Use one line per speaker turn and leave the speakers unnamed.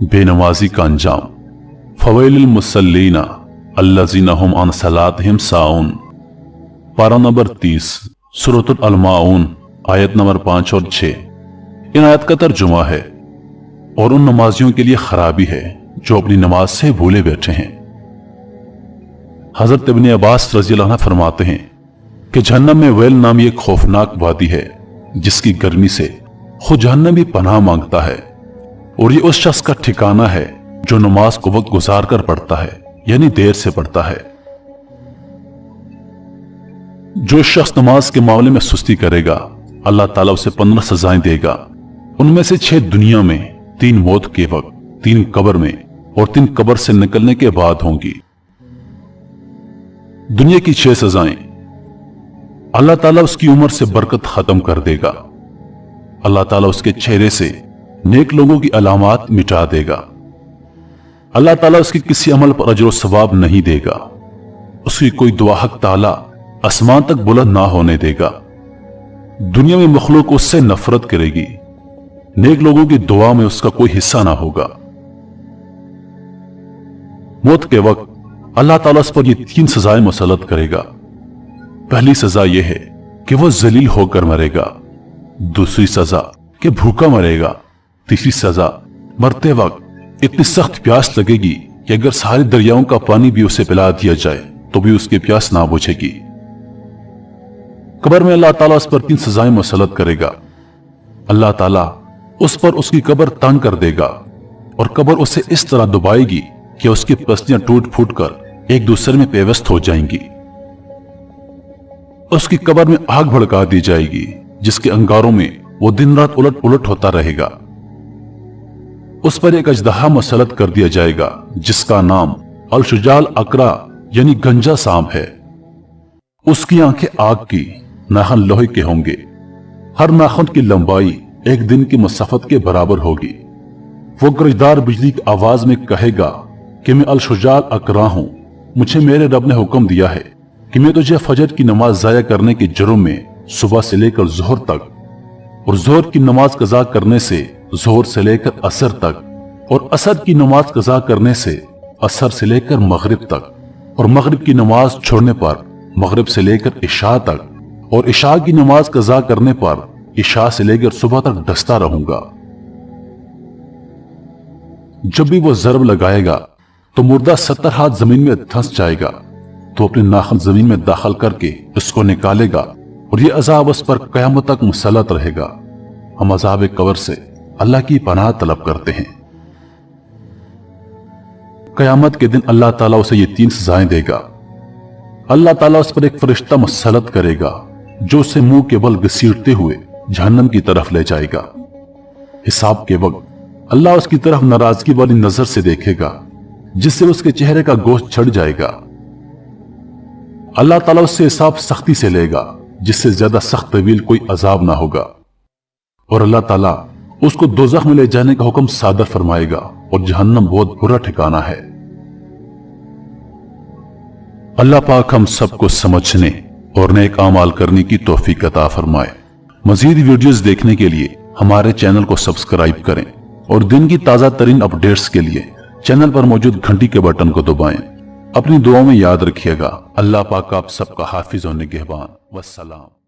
बेनमाजी का अंजाम। फवैलिल मुसल्लीना अल्लज़ीना हुम अन सलातिहिम साऊन। पारा नंबर 30 सूरतुल अल-माऊन आयत नंबर 5 और 6। इन आयत का तर्जुमा है, और उन नमाजियों के लिए खराबी है जो अपनी नमाज से भूले बैठे हैं। हजरत इब्न अब्बास रज़ियल्लाहु अन्हु फरमाते हैं कि जहन्नम में वैल नामी एक खौफनाक वादी है जिसकी गर्मी से खुद जहन्नम भी पनाह मांगता है, और ये उस शख्स का ठिकाना है जो नमाज को वक्त गुजार कर पढ़ता है, यानी देर से पढ़ता है। जो शख्स नमाज के मामले में सुस्ती करेगा अल्लाह ताला उसे 15 सजाएं देगा। उनमें से 6 दुनिया में, 3 मौत के वक्त, 3 कब्र में और 3 कब्र से निकलने के बाद होंगी। दुनिया की 6 सजाएं। अल्लाह ताला उसकी उम्र से बरकत खत्म कर देगा। अल्लाह ताला उसके चेहरे से नेक लोगों की अलामात मिटा देगा। अल्लाह ताला उसके किसी अमल पर अजर व सवाब नहीं देगा। उसकी कोई दुआ हक ताला आसमान तक बुलंद ना होने देगा। दुनिया में मखलूक उससे नफरत करेगी। नेक लोगों की दुआ में उसका कोई हिस्सा ना होगा। मौत के वक्त अल्लाह ताला उस पर ये 3 सजाएं मुसल्लत करेगा। पहली सजा यह है कि वह जलील होकर मरेगा। दूसरी सजा कि भूखा मरेगा। तीसरी सजा मरते वक्त इतनी सख्त प्यास लगेगी कि अगर सारे दरियाओं का पानी भी उसे पिला दिया जाए तो भी उसकी प्यास ना बुझेगी। कब्र में अल्लाह ताला उस पर 3 सजाएं मुसल्लत करेगा। अल्लाह ताला उस पर उसकी कब्र तंग कर देगा और कब्र उसे इस तरह दबाएगी कि उसकी पसलियां टूट फूट कर एक दूसरे में पेवस्त हो जाएंगी। उसकी कब्र में आग भड़का दी जाएगी जिसके अंगारों में वो दिन रात उलट पुलट होता रहेगा। उस पर एक अजदहा मुसल्लत कर दिया जाएगा जिसका नाम अल-शुजाल अकरा यानी गंजा सांप है। उसकी आंखें आग की, नाखून लोहे के होंगे। हर नाखून की लंबाई एक दिन की मुसाफत के बराबर होगी। वो गरजदार बिजली की आवाज में कहेगा कि मैं अल-शुजाल अकरा हूं। मुझे मेरे रब ने हुक्म दिया है कि मैं तुझे फजर की नमाज जाया करने के जुर्म में सुबह से लेकर जोहर तक, और जोहर की नमाज कज़ा करने से जोहर से लेकर असर तक, और असर की नमाज कज़ा करने से असर से लेकर मगरिब तक, और मगरिब की नमाज छोड़ने पर मगरिब से लेकर इशा तक, और इशा की नमाज कज़ा करने पर इशा से लेकर सुबह तक डसता रहूंगा। जब भी वो ज़रब लगाएगा तो मुर्दा 70 हाथ जमीन में धंस जाएगा। तो अपने नाखून जमीन में दाखिल करके उसको निकालेगा और ये अजाब उस पर कयामत तक मुसल्लत रहेगा। हम अजाब कब्र से अल्लाह की पनाह तलब करते हैं। कयामत के दिन अल्लाह ताला उसे ये 3 सजाएं देगा। अल्लाह ताला उस पर एक फरिश्ता मुसल्लत करेगा जो उसे मुंह के बल घसीटते हुए जहन्नम की तरफ ले जाएगा। हिसाब के वक्त अल्लाह उसकी तरफ नाराजगी वाली नजर से देखेगा जिससे उसके चेहरे का गोश्त छड़ जाएगा। अल्लाह ताला उससे हिसाब सख्ती से लेगा जिससे ज्यादा सख्त तवील कोई अजाब ना होगा, और अल्लाह ताला उसको दोज़ख में ले जाने का हुक्म सादर फरमाएगा, और जहन्नम बहुत बुरा ठिकाना है। अल्लाह पाक हम सबको समझने और नेक आमाल करने की तौफीक अता फरमाए। मजीद वीडियोस देखने के लिए हमारे चैनल को सब्सक्राइब करें और दिन की ताजा तरीन अपडेट्स के लिए चैनल पर मौजूद घंटी के बटन को दबाएं। अपनी दुआओं में याद रखिएगा। अल्लाह पाक आप सबका हाफिज और निगहबान। वस्सलाम।